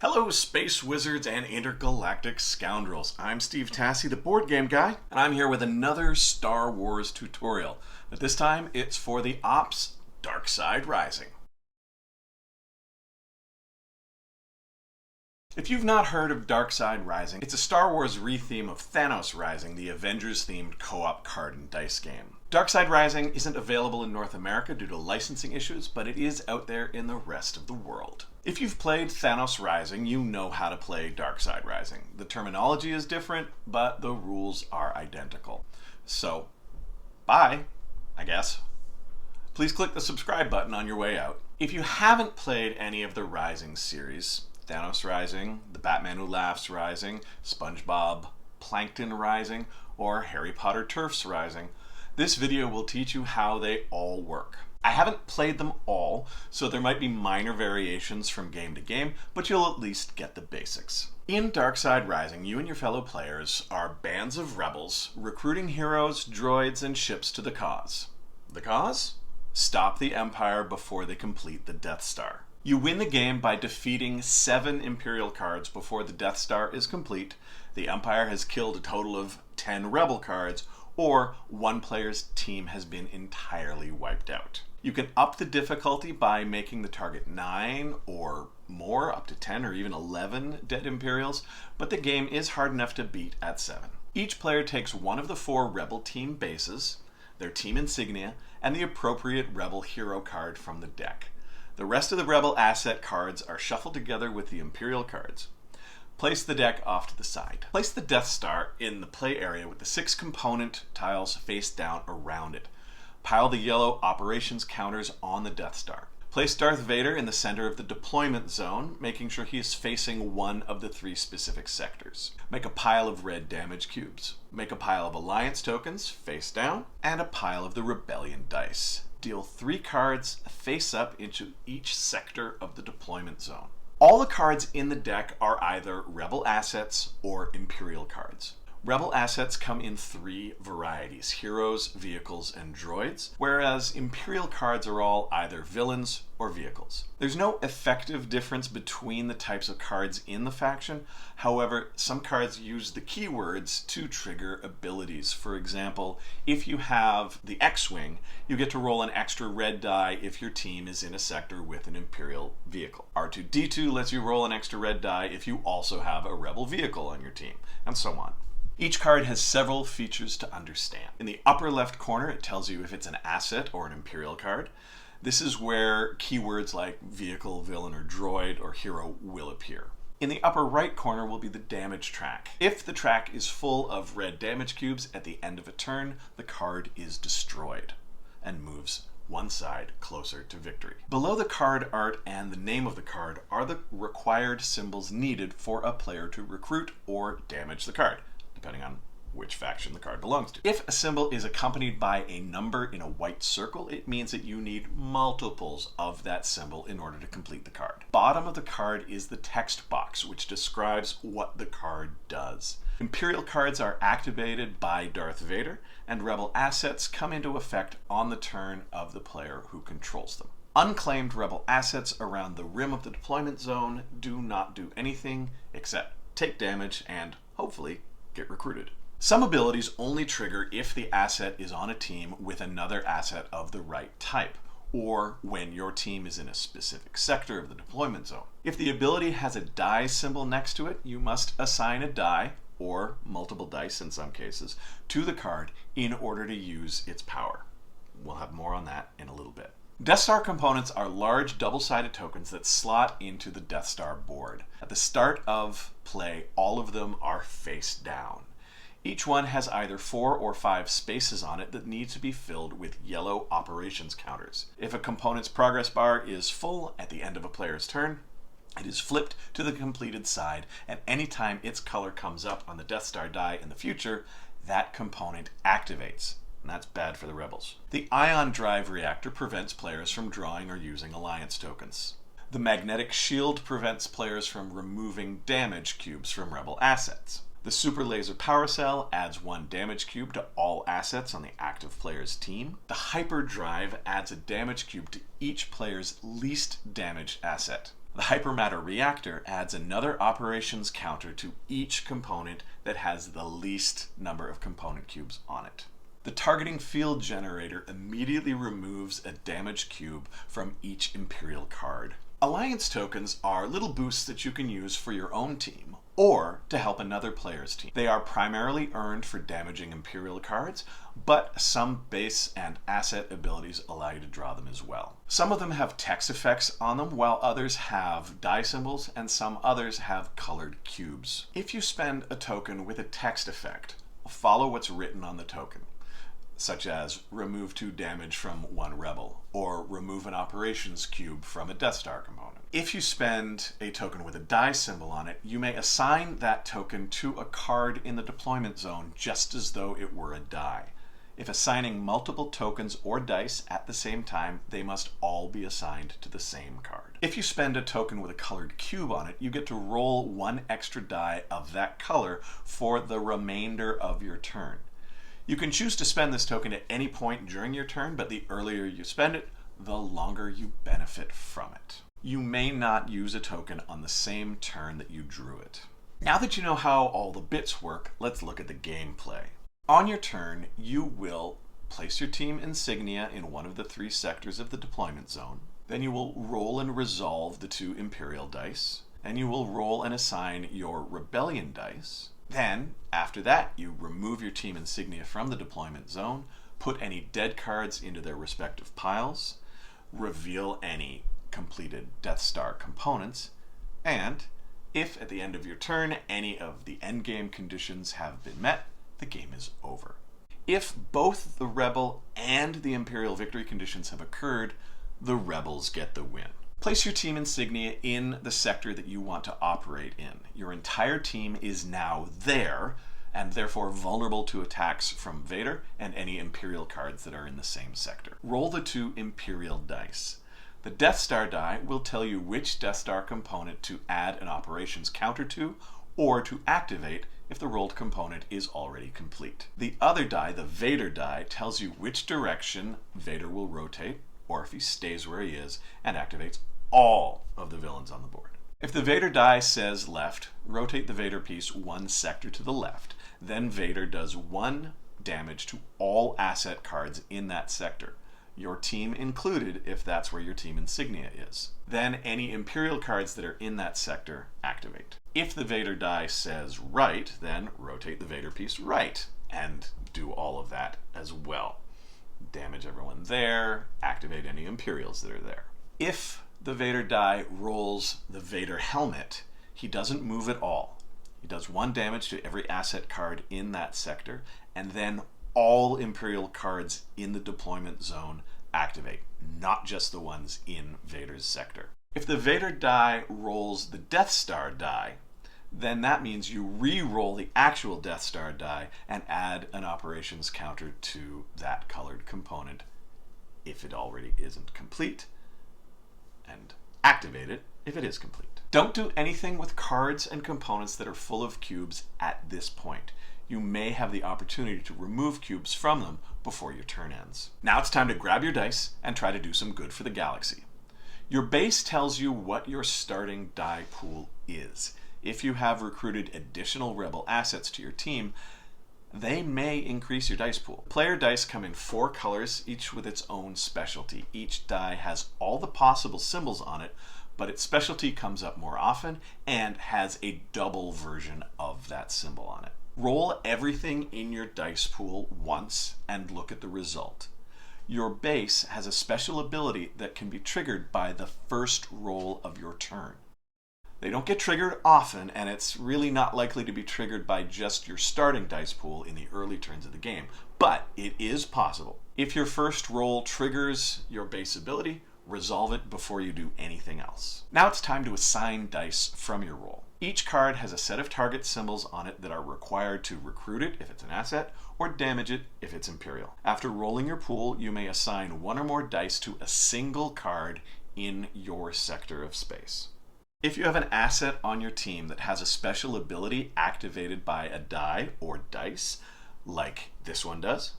Hello, space wizards and intergalactic scoundrels. I'm Steve Tassi, the board game guy, and I'm here with another Star Wars tutorial. But this time, it's for the Ops Darkside Rising. If you've not heard of Darkside Rising, it's a Star Wars re-theme of Thanos Rising, the Avengers-themed co-op card and dice game. Darkside Rising isn't available in North America due to licensing issues, but it is out there in the rest of the world. If you've played Thanos Rising, you know how to play Darkside Rising. The terminology is different, but the rules are identical. So, bye, I guess. Please click the subscribe button on your way out. If you haven't played any of the Rising series, Thanos Rising, The Batman Who Laughs Rising, SpongeBob Plankton Rising, or Harry Potter Turfs Rising, this video will teach you how they all work. I haven't played them all, so there might be minor variations from game to game, but you'll at least get the basics. In Darkside Rising, you and your fellow players are bands of rebels recruiting heroes, droids, and ships to the cause. The cause? Stop the Empire before they complete the Death Star. You win the game by defeating 7 Imperial cards before the Death Star is complete, the Empire has killed a total of 10 Rebel cards, or one player's team has been entirely wiped out. You can up the difficulty by making the target 9 or more, up to 10 or even 11 dead Imperials, but the game is hard enough to beat at 7. Each player takes one of the 4 Rebel team bases, their team insignia, and the appropriate Rebel hero card from the deck. The rest of the Rebel asset cards are shuffled together with the Imperial cards. Place the deck off to the side. Place the Death Star in the play area with the 6 component tiles face down around it. Pile the yellow operations counters on the Death Star. Place Darth Vader in the center of the deployment zone, making sure he is facing one of the 3 specific sectors. Make a pile of red damage cubes. Make a pile of Alliance tokens, face down, and a pile of the Rebellion dice. Deal 3 cards face up into each sector of the deployment zone. All the cards in the deck are either Rebel assets or Imperial cards. Rebel assets come in 3 varieties: heroes, vehicles, and droids, whereas Imperial cards are all either villains or vehicles. There's no effective difference between the types of cards in the faction. However, some cards use the keywords to trigger abilities. For example, if you have the X-Wing, you get to roll an extra red die if your team is in a sector with an Imperial vehicle. R2-D2 lets you roll an extra red die if you also have a Rebel vehicle on your team, and so on. Each card has several features to understand. In the upper left corner, it tells you if it's an asset or an Imperial card. This is where keywords like vehicle, villain, or droid, or hero will appear. In the upper right corner will be the damage track. If the track is full of red damage cubes at the end of a turn, the card is destroyed and moves one side closer to victory. Below the card art and the name of the card are the required symbols needed for a player to recruit or damage the card, depending on which faction the card belongs to. If a symbol is accompanied by a number in a white circle, it means that you need multiples of that symbol in order to complete the card. Bottom of the card is the text box, which describes what the card does. Imperial cards are activated by Darth Vader, and Rebel assets come into effect on the turn of the player who controls them. Unclaimed Rebel assets around the rim of the deployment zone do not do anything except take damage and, hopefully, get recruited. Some abilities only trigger if the asset is on a team with another asset of the right type, or when your team is in a specific sector of the deployment zone. If the ability has a die symbol next to it, you must assign a die, or multiple dice in some cases, to the card in order to use its power. We'll have more on that in a little bit. Death Star components are large double-sided tokens that slot into the Death Star board. At the start of play, all of them are face down. Each one has either 4 or 5 spaces on it that need to be filled with yellow operations counters. If a component's progress bar is full at the end of a player's turn, it is flipped to the completed side, and anytime its color comes up on the Death Star die in the future, that component activates. And that's bad for the Rebels. The ion drive reactor prevents players from drawing or using Alliance tokens. The magnetic shield prevents players from removing damage cubes from Rebel assets. The Super Laser Power Cell adds 1 damage cube to all assets on the active player's team. The Hyperdrive adds a damage cube to each player's least damaged asset. The Hypermatter Reactor adds another operations counter to each component that has the least number of component cubes on it. The Targeting Field Generator immediately removes a damage cube from each Imperial card. Alliance tokens are little boosts that you can use for your own team, or to help another player's team. They are primarily earned for damaging Imperial cards, but some base and asset abilities allow you to draw them as well. Some of them have text effects on them, while others have die symbols, and some others have colored cubes. If you spend a token with a text effect, follow what's written on the token, such as remove 2 damage from 1 rebel, or remove an operations cube from a Death Star component. If you spend a token with a die symbol on it, you may assign that token to a card in the deployment zone just as though it were a die. If assigning multiple tokens or dice at the same time, they must all be assigned to the same card. If you spend a token with a colored cube on it, you get to roll 1 extra die of that color for the remainder of your turn. You can choose to spend this token at any point during your turn, but the earlier you spend it, the longer you benefit from it. You may not use a token on the same turn that you drew it. Now that you know how all the bits work, let's look at the gameplay. On your turn, you will place your team insignia in one of the 3 sectors of the deployment zone. Then you will roll and resolve the 2 Imperial dice, and you will roll and assign your Rebellion dice. Then, after that, you remove your team insignia from the deployment zone, put any dead cards into their respective piles, reveal any completed Death Star components, and if at the end of your turn any of the endgame conditions have been met, the game is over. If both the Rebel and the Imperial victory conditions have occurred, the Rebels get the win. Place your team insignia in the sector that you want to operate in. Your entire team is now there, and therefore vulnerable to attacks from Vader and any Imperial cards that are in the same sector. Roll the 2 Imperial dice. The Death Star die will tell you which Death Star component to add an operations counter to, or to activate if the rolled component is already complete. The other die, the Vader die, tells you which direction Vader will rotate, or if he stays where he is, and activates all of the villains on the board. If the Vader die says left, rotate the Vader piece 1 sector to the left. Then Vader does 1 damage to all asset cards in that sector, your team included if that's where your team insignia is. Then any Imperial cards that are in that sector activate. If the Vader die says right, then rotate the Vader piece right and do all of that as well. Damage everyone there, activate any Imperials that are there. If the Vader die rolls the Vader helmet, he doesn't move at all. He does 1 damage to every asset card in that sector, and then all Imperial cards in the deployment zone activate, not just the ones in Vader's sector. If the Vader die rolls the Death Star die, then that means you re-roll the actual Death Star die and add an operations counter to that colored component if it already isn't complete, and activate it if it is complete. Don't do anything with cards and components that are full of cubes at this point. You may have the opportunity to remove cubes from them before your turn ends. Now it's time to grab your dice and try to do some good for the galaxy. Your base tells you what your starting die pool is. If you have recruited additional Rebel assets to your team, they may increase your dice pool. Player dice come in 4 colors, each with its own specialty. Each die has all the possible symbols on it, but its specialty comes up more often and has a double version of that symbol on it. Roll everything in your dice pool once and look at the result. Your base has a special ability that can be triggered by the first roll of your turn. They don't get triggered often, and it's really not likely to be triggered by just your starting dice pool in the early turns of the game, but it is possible. If your first roll triggers your base ability, resolve it before you do anything else. Now it's time to assign dice from your roll. Each card has a set of target symbols on it that are required to recruit it if it's an asset, or damage it if it's Imperial. After rolling your pool, you may assign 1 or more dice to a single card in your sector of space. If you have an asset on your team that has a special ability activated by a die or dice, like this one does,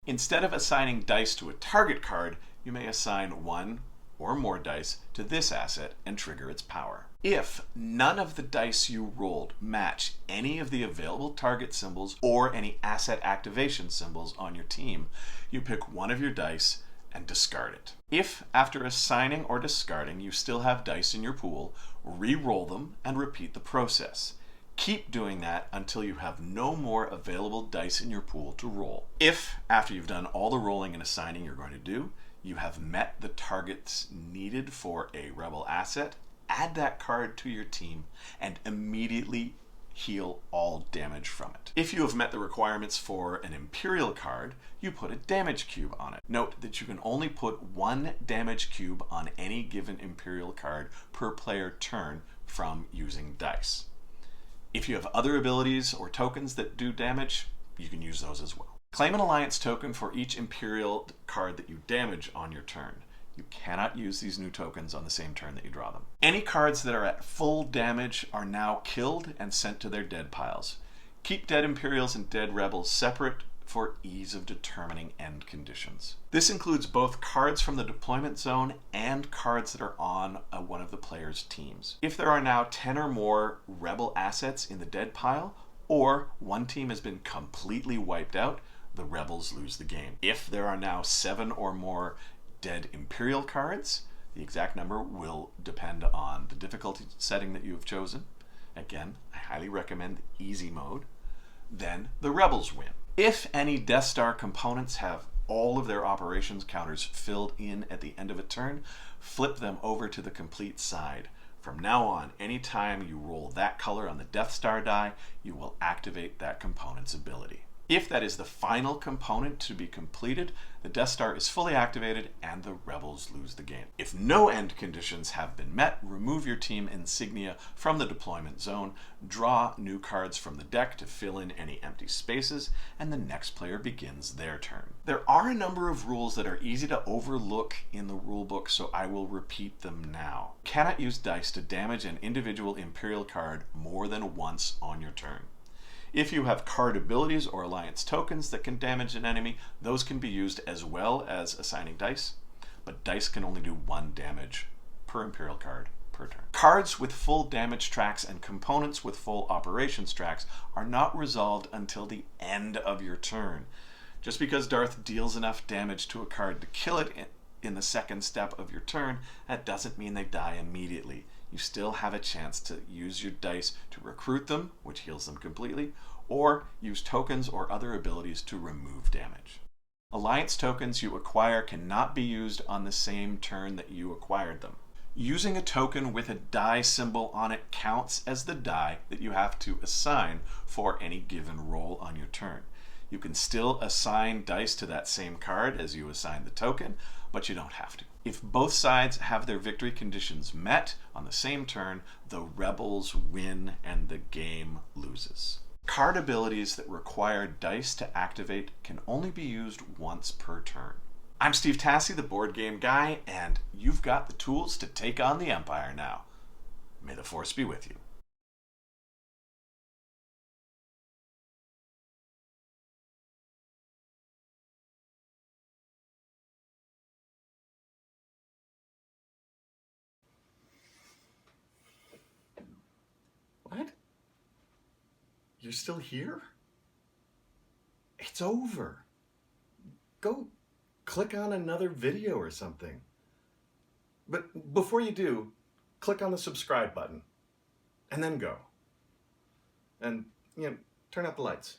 instead of assigning dice to a target card, you may assign one or more dice to this asset and trigger its power. If none of the dice you rolled match any of the available target symbols or any asset activation symbols on your team, you pick one of your dice and discard it. If, after assigning or discarding, you still have dice in your pool, re-roll them and repeat the process. Keep doing that until you have no more available dice in your pool to roll. If, after you've done all the rolling and assigning you're going to do, you have met the targets needed for a rebel asset, add that card to your team and immediately heal all damage from it. If you have met the requirements for an Imperial card, you put a damage cube on it. Note that you can only put one damage cube on any given Imperial card per player turn from using dice. If you have other abilities or tokens that do damage, you can use those as well. Claim an alliance token for each Imperial card that you damage on your turn. You cannot use these new tokens on the same turn that you draw them. Any cards that are at full damage are now killed and sent to their dead piles. Keep dead Imperials and dead Rebels separate for ease of determining end conditions. This includes both cards from the deployment zone and cards that are on one of the player's teams. If there are now 10 or more Rebel assets in the dead pile, or one team has been completely wiped out, the Rebels lose the game. If there are now 7 or more dead Imperial cards, the exact number will depend on the difficulty setting that you have chosen. Again, I highly recommend the easy mode. Then the Rebels win. If any Death Star components have all of their operations counters filled in at the end of a turn, flip them over to the complete side. From now on, anytime you roll that color on the Death Star die, you will activate that component's ability. If that is the final component to be completed, the Death Star is fully activated and the Rebels lose the game. If no end conditions have been met, remove your team insignia from the deployment zone, draw new cards from the deck to fill in any empty spaces, and the next player begins their turn. There are a number of rules that are easy to overlook in the rulebook, so I will repeat them now. You cannot use dice to damage an individual Imperial card more than once on your turn. If you have card abilities or alliance tokens that can damage an enemy, those can be used as well as assigning dice, but dice can only do 1 damage per Imperial card per turn. Cards with full damage tracks and components with full operations tracks are not resolved until the end of your turn. Just because Darth deals enough damage to a card to kill it in the second step of your turn, that doesn't mean they die immediately. You still have a chance to use your dice to recruit them, which heals them completely, or use tokens or other abilities to remove damage. Alliance tokens you acquire cannot be used on the same turn that you acquired them. Using a token with a die symbol on it counts as the die that you have to assign for any given roll on your turn. You can still assign dice to that same card as you assign the token, but you don't have to. If both sides have their victory conditions met on the same turn, the Rebels win and the game loses. Card abilities that require dice to activate can only be used once per turn. I'm Steve Tassi, the board game guy, and you've got the tools to take on the Empire now. May the Force be with you. What? You're still here? It's over. Go click on another video or something. But before you do, click on the subscribe button and then go. And, turn out the lights.